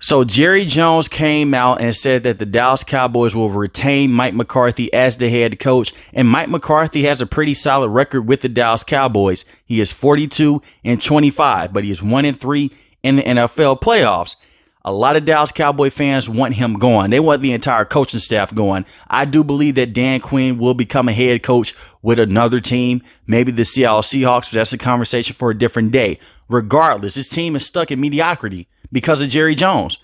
So Jerry Jones came out and said that the Dallas Cowboys will retain Mike McCarthy as the head coach. And Mike McCarthy has a pretty solid record with the Dallas Cowboys. He is 42-25, but he is 1-3 in the NFL playoffs. A lot of Dallas Cowboy fans want him gone. They want the entire coaching staff going. I do believe that Dan Quinn will become a head coach with another team, maybe the Seattle Seahawks, but that's a conversation for a different day. Regardless, this team is stuck in mediocrity because of Jerry Jones.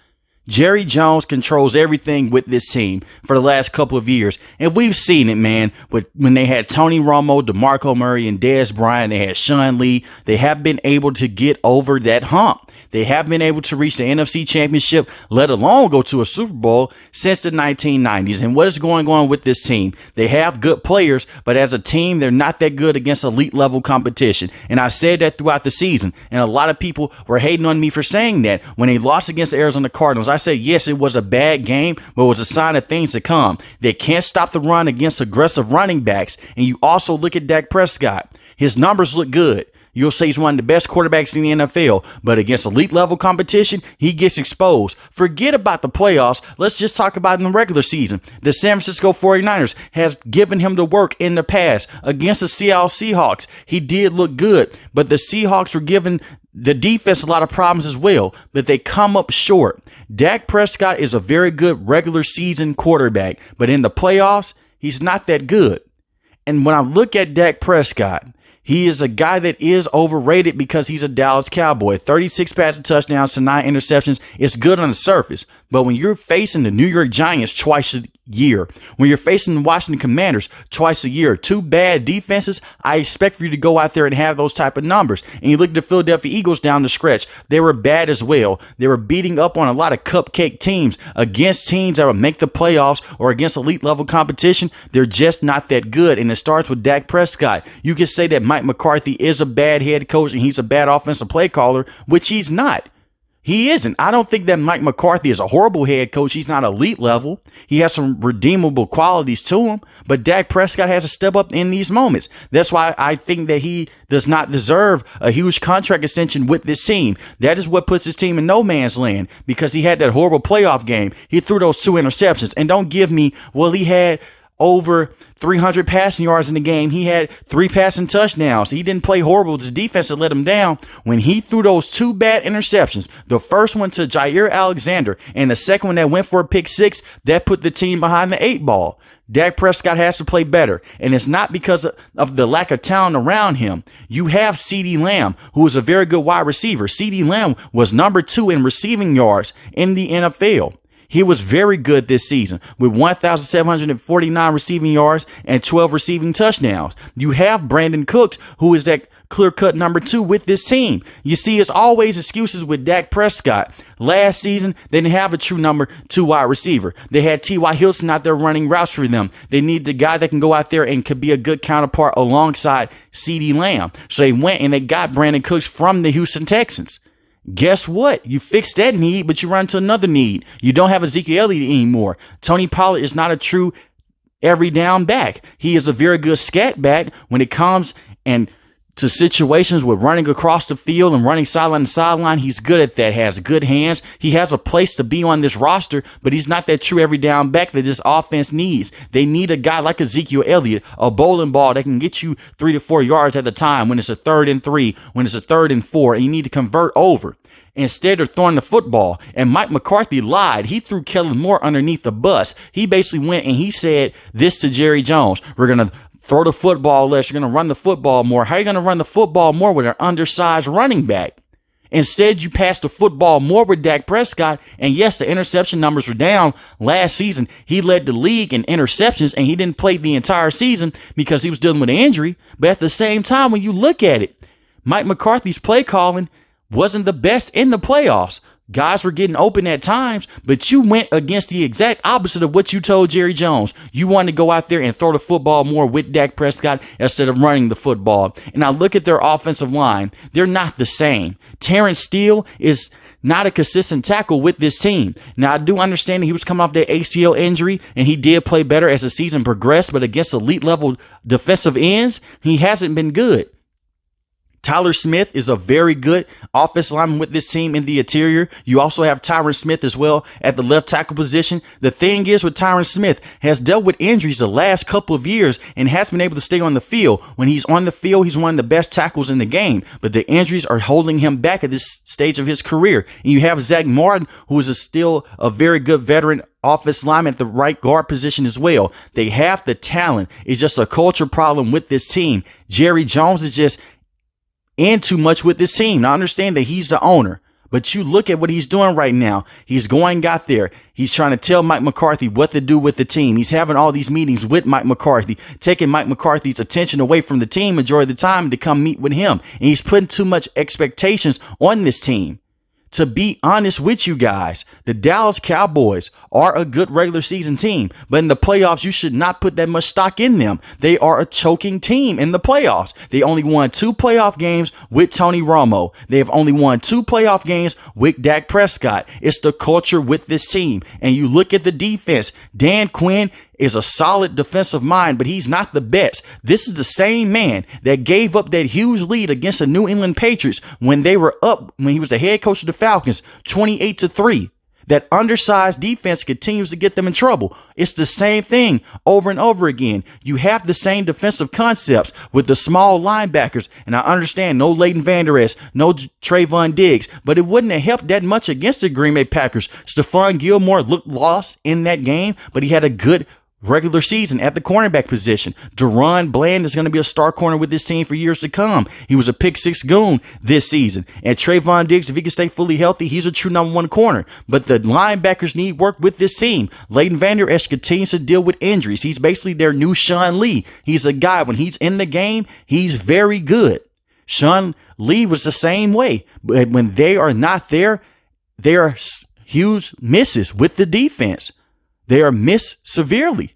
Jerry Jones controls everything with this team for the last couple of years. And we've seen it, man, when they had Tony Romo, DeMarco Murray, and Dez Bryant, they had Sean Lee. They have been able to get over that hump. They have been able to reach the NFC Championship, let alone go to a Super Bowl since the 1990s. And what is going on with this team? They have good players, but as a team, they're not that good against elite level competition. And I said that throughout the season. And a lot of people were hating on me for saying that. When they lost against the Arizona Cardinals, I said, yes, it was a bad game, but it was a sign of things to come. They can't stop the run against aggressive running backs. And you also look at Dak Prescott. His numbers look good. You'll say he's one of the best quarterbacks in the NFL, but against elite level competition, he gets exposed. Forget about the playoffs. Let's just talk about in the regular season. The San Francisco 49ers has given him the work in the past against the Seattle Seahawks. He did look good, but the Seahawks were giving the defense a lot of problems as well, but they come up short. Dak Prescott is a very good regular season quarterback, but in the playoffs, he's not that good. And when I look at Dak Prescott, he is a guy that is overrated because he's a Dallas Cowboy. 36 passing touchdowns to 9 interceptions. It's good on the surface. But when you're facing the New York Giants twice a year, when you're facing the Washington Commanders twice a year, two bad defenses, I expect for you to go out there and have those type of numbers. And you look at the Philadelphia Eagles down the stretch. They were bad as well. They were beating up on a lot of cupcake teams against teams that would make the playoffs or against elite level competition. They're just not that good. And it starts with Dak Prescott. You can say that Mike McCarthy is a bad head coach and he's a bad offensive play caller, which he's not. He isn't. I don't think that Mike McCarthy is a horrible head coach. He's not elite level. He has some redeemable qualities to him, but Dak Prescott has to step up in these moments. That's why I think that he does not deserve a huge contract extension with this team. That is what puts his team in no man's land because he had that horrible playoff game. He threw those 2 interceptions. And don't give me, well, he had over 300 passing yards in the game. He had 3 passing touchdowns. He didn't play horrible. The defense that let him down. When he threw those 2 bad interceptions, the first one to Jair Alexander and the second one that went for a pick 6, that put the team behind the 8 ball. Dak Prescott has to play better. And it's not because of the lack of talent around him. You have CeeDee Lamb, who is a very good wide receiver. CeeDee Lamb was number 2 in receiving yards in the NFL. He was very good this season with 1,749 receiving yards and 12 receiving touchdowns. You have Brandon Cooks, who is that clear-cut number 2 with this team. You see, it's always excuses with Dak Prescott. Last season, they didn't have a true number 2 wide receiver. They had T.Y. Hilton out there running routes for them. They needed a guy that can go out there and could be a good counterpart alongside CeeDee Lamb. So they went and they got Brandon Cooks from the Houston Texans. Guess what? You fixed that need, but you run into another need. You don't have Ezekiel Elliott anymore. Tony Pollard is not a true every down back. He is a very good scat back when it comes and to situations with running across the field and running sideline to sideline. He's good at that, has good hands. He has a place to be on this roster, but he's not that true every down back that this offense needs. They need a guy like Ezekiel Elliott, a bowling ball that can get you 3 to 4 yards at a time when it's a 3rd and 3, when it's a 3rd and 4, and you need to convert over. Instead of throwing the football, and Mike McCarthy lied. He threw Kellen Moore underneath the bus. He basically went and he said this to Jerry Jones: we're going to throw the football less. You're going to run the football more. How are you going to run the football more with an undersized running back? Instead, you passed the football more with Dak Prescott. And yes, the interception numbers were down last season. He led the league in interceptions, and he didn't play the entire season because he was dealing with an injury. But at the same time, when you look at it, Mike McCarthy's play calling wasn't the best in the playoffs. Guys were getting open at times, but you went against the exact opposite of what you told Jerry Jones. You wanted to go out there and throw the football more with Dak Prescott instead of running the football. And I look at their offensive line. They're not the same. Terrence Steele is not a consistent tackle with this team. Now, I do understand that he was coming off that ACL injury, and he did play better as the season progressed, but against elite level defensive ends, he hasn't been good. Tyler Smith is a very good offensive lineman with this team in the interior. You also have Tyron Smith as well at the left tackle position. The thing is with Tyron Smith has dealt with injuries the last couple of years and has been able to stay on the field. When he's on the field, he's one of the best tackles in the game, but the injuries are holding him back at this stage of his career. And you have Zach Martin, who is still a very good veteran offensive lineman at the right guard position as well. They have the talent. It's just a culture problem with this team. Jerry Jones is just in too much with this team. Now, I understand that he's the owner, but you look at what he's doing right now. He's going out there. He's trying to tell Mike McCarthy what to do with the team. He's having all these meetings with Mike McCarthy, taking Mike McCarthy's attention away from the team majority of the time to come meet with him. And he's putting too much expectations on this team. To be honest with you guys, the Dallas Cowboys are a good regular season team, but in the playoffs, you should not put that much stock in them. They are a choking team in the playoffs. They only won 2 playoff games with Tony Romo. They have only won 2 playoff games with Dak Prescott. It's the culture with this team. And you look at the defense, Dan Quinn is a solid defensive mind, but he's not the best. This is the same man that gave up that huge lead against the New England Patriots when they were up, when he was the head coach of the Falcons, 28-3. That undersized defense continues to get them in trouble. It's the same thing over and over again. You have the same defensive concepts with the small linebackers. And I understand no Leighton Vander Esch, no Trayvon Diggs, but it wouldn't have helped that much against the Green Bay Packers. Stephon Gilmore looked lost in that game, but he had a good regular season at the cornerback position. Deron Bland is going to be a star corner with this team for years to come. He was a pick 6 goon this season. And Trayvon Diggs, if he can stay fully healthy, he's a true number 1 corner. But the linebackers need work with this team. Leighton Vander Esch continues to deal with injuries. He's basically their new Sean Lee. He's a guy, when he's in the game, he's very good. Sean Lee was the same way. But when they are not there, there are huge misses with the defense. They are missed severely.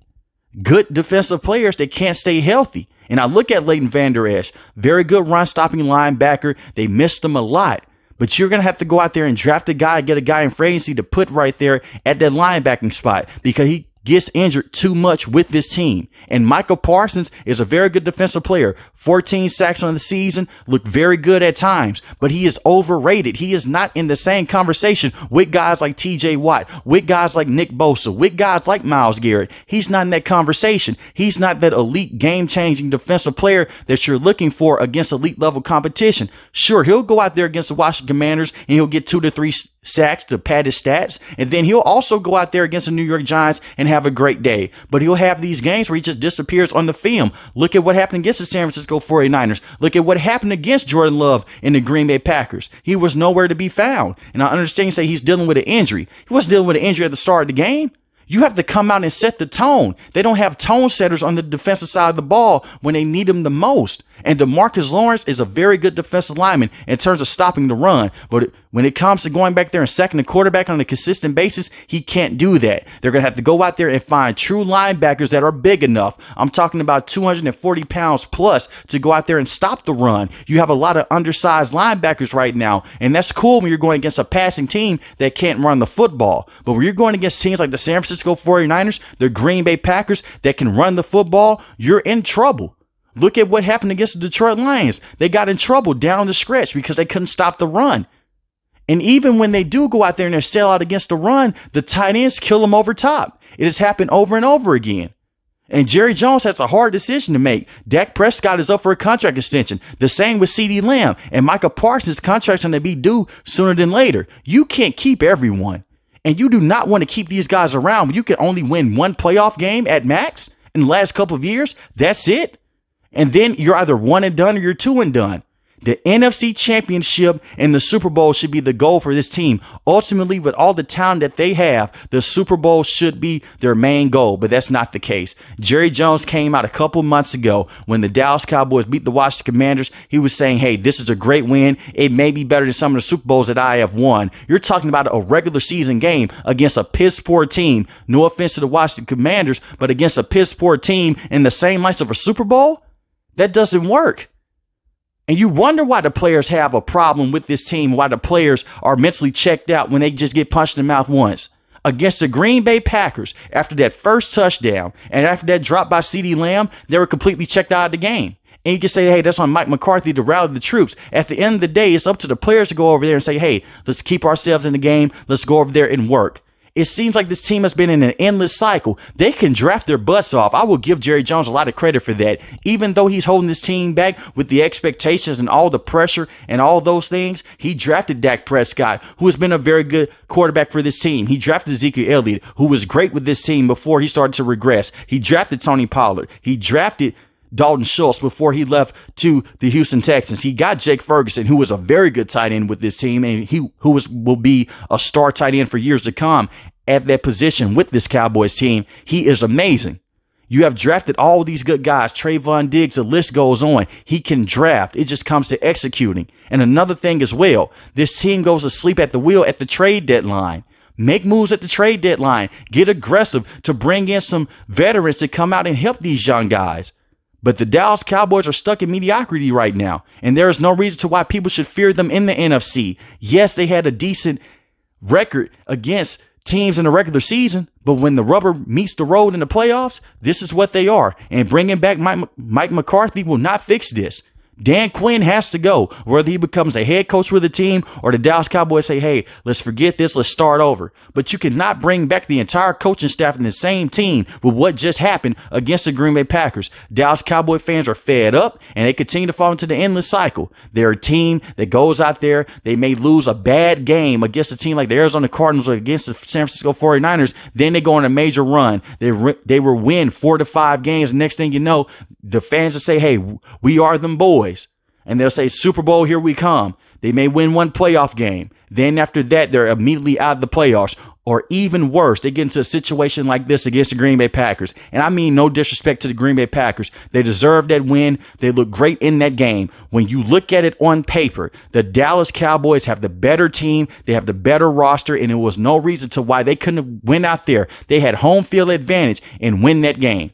Good defensive players that can't stay healthy. And I look at Leighton Vander Esch, very good run-stopping linebacker. They missed him a lot. But you're going to have to go out there and draft a guy, get a guy in free agency to put right there at that linebacking spot because he gets injured too much with this team. And Michael Parsons is a very good defensive player. 14 sacks on the season, looked very good at times, but he is overrated. He is not in the same conversation with guys like TJ Watt, with guys like Nick Bosa, with guys like Myles Garrett. He's not in that conversation. He's not that elite game-changing defensive player that you're looking for against elite level competition. Sure, he'll go out there against the Washington Commanders and he'll get 2 to 3 sacks to pad his stats. And then he'll also go out there against the New York Giants and have a great day. But he'll have these games where he just disappears on the film. Look at what happened against the San Francisco 49ers. Look at what happened against Jordan Love and the Green Bay Packers. He was nowhere to be found. And I understand you say he's dealing with an injury. He wasn't dealing with an injury at the start of the game. You have to come out and set the tone. They don't have tone setters on the defensive side of the ball when they need them the most. And DeMarcus Lawrence is a very good defensive lineman in terms of stopping the run. But when it comes to going back there and sacking the quarterback on a consistent basis, he can't do that. They're going to have to go out there and find true linebackers that are big enough. I'm talking about 240 pounds plus to go out there and stop the run. You have a lot of undersized linebackers right now. And that's cool when you're going against a passing team that can't run the football. But when you're going against teams like the San Francisco 49ers, the Green Bay Packers that can run the football, you're in trouble. Look at what happened against the Detroit Lions. They got in trouble down the stretch because they couldn't stop the run. And even when they do go out there and they sell out against the run, the tight ends kill them over top. It has happened over and over again. And Jerry Jones has a hard decision to make. Dak Prescott is up for a contract extension. The same with CeeDee Lamb. And Micah Parsons' contract's going to be due sooner than later. You can't keep everyone. And you do not want to keep these guys around when you can only win 1 playoff game at max in the last couple of years. That's it. And then you're either 1 and done or you're 2 and done. The NFC Championship and the Super Bowl should be the goal for this team. Ultimately, with all the talent that they have, the Super Bowl should be their main goal, but that's not the case. Jerry Jones came out a couple months ago when the Dallas Cowboys beat the Washington Commanders. He was saying, hey, this is a great win. It may be better than some of the Super Bowls that I have won. You're talking about a regular season game against a piss-poor team. No offense to the Washington Commanders, but against a piss-poor team in the same lights of a Super Bowl? That doesn't work. And you wonder why the players have a problem with this team, why the players are mentally checked out when they just get punched in the mouth once. Against the Green Bay Packers, after that first touchdown and after that drop by CeeDee Lamb, they were completely checked out of the game. And you can say, hey, that's on Mike McCarthy to rally the troops. At the end of the day, it's up to the players to go over there and say, hey, let's keep ourselves in the game. Let's go over there and work. It seems like this team has been in an endless cycle. They can draft their butts off. I will give Jerry Jones a lot of credit for that. Even though he's holding this team back with the expectations and all the pressure and all those things, he drafted Dak Prescott, who has been a very good quarterback for this team. He drafted Ezekiel Elliott, who was great with this team before he started to regress. He drafted Tony Pollard. He drafted Dalton Schultz before he left to the Houston Texans. He got Jake Ferguson, who was a very good tight end with this team, and will be a star tight end for years to come at that position with this Cowboys team. He is amazing. You have drafted all these good guys, Trayvon Diggs, the list goes on. He can draft. It just comes to executing. And another thing as well, this team goes asleep at the wheel at the trade deadline. Make moves at the trade deadline. Get aggressive to bring in some veterans to come out and help these young guys. But the Dallas Cowboys are stuck in mediocrity right now, and there is no reason to why people should fear them in the NFC. Yes, they had a decent record against teams in the regular season, but when the rubber meets the road in the playoffs, this is what they are. And bringing back Mike McCarthy will not fix this. Dan Quinn has to go, whether he becomes a head coach with the team or the Dallas Cowboys say, hey, let's forget this, let's start over. But you cannot bring back the entire coaching staff in the same team with what just happened against the Green Bay Packers. Dallas Cowboy fans are fed up and they continue to fall into the endless cycle. They're a team that goes out there, they may lose a bad game against a team like the Arizona Cardinals or against the San Francisco 49ers, then they go on a major run. They will win 4 to 5 games. Next thing you know, the fans will say, hey, we are them boys. And they'll say, Super Bowl, here we come. They may win one playoff game. Then after that, they're immediately out of the playoffs. Or even worse, they get into a situation like this against the Green Bay Packers. And I mean no disrespect to the Green Bay Packers. They deserve that win. They look great in that game. When you look at it on paper, the Dallas Cowboys have the better team. They have the better roster. And there was no reason to why they couldn't have went out there. They had home field advantage and win that game.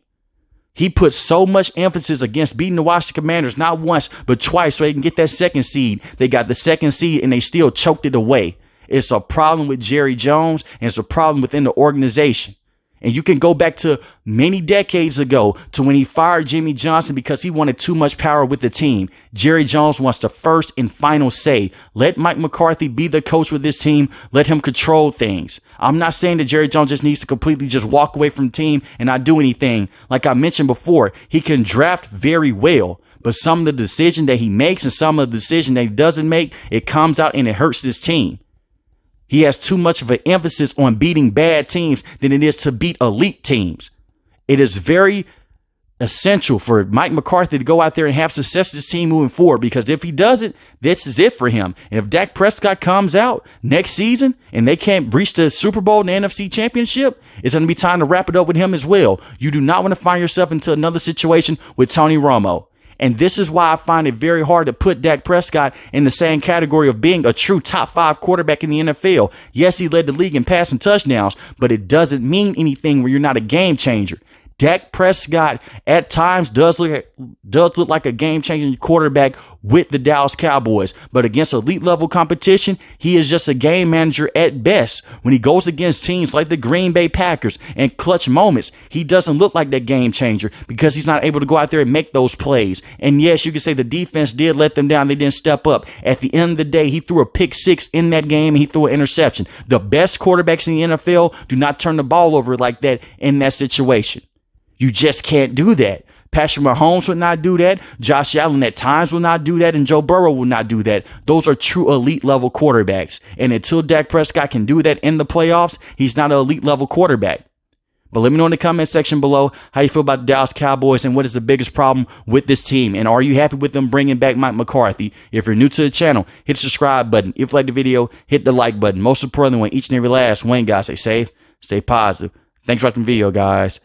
He put so much emphasis against beating the Washington Commanders, not once, but twice, so they can get that second seed. They got the second seed and they still choked it away. It's a problem with Jerry Jones, and it's a problem within the organization. And you can go back to many decades ago to when he fired Jimmy Johnson because he wanted too much power with the team. Jerry Jones wants the first and final say. Let Mike McCarthy be the coach with this team. Let him control things. I'm not saying that Jerry Jones just needs to completely just walk away from the team and not do anything. Like I mentioned before, he can draft very well. But some of the decision that he makes and some of the decision that he doesn't make, it comes out and it hurts his team. He has too much of an emphasis on beating bad teams than it is to beat elite teams. It is very essential for Mike McCarthy to go out there and have success with this team moving forward, because if he doesn't, this is it for him. And if Dak Prescott comes out next season and they can't reach the Super Bowl and the NFC Championship, it's going to be time to wrap it up with him as well. You do not want to find yourself into another situation with Tony Romo. And this is why I find it very hard to put Dak Prescott in the same category of being a true top 5 quarterback in the NFL. Yes, he led the league in passing touchdowns, but it doesn't mean anything where you're not a game changer. Dak Prescott at times does look like a game-changing quarterback with the Dallas Cowboys. But against elite level competition, he is just a game manager at best. When he goes against teams like the Green Bay Packers and clutch moments, he doesn't look like that game changer because he's not able to go out there and make those plays. And yes, you can say the defense did let them down. They didn't step up. At the end of the day, he threw a pick 6 in that game and he threw an interception. The best quarterbacks in the NFL do not turn the ball over like that in that situation. You just can't do that. Patrick Mahomes would not do that. Josh Allen at times will not do that. And Joe Burrow will not do that. Those are true elite level quarterbacks. And until Dak Prescott can do that in the playoffs, he's not an elite level quarterback. But let me know in the comment section below how you feel about the Dallas Cowboys and what is the biggest problem with this team. And are you happy with them bringing back Mike McCarthy? If you're new to the channel, hit the subscribe button. If you like the video, hit the like button. Most importantly, when each and every last one, guys, stay safe, stay positive. Thanks for watching the video, guys.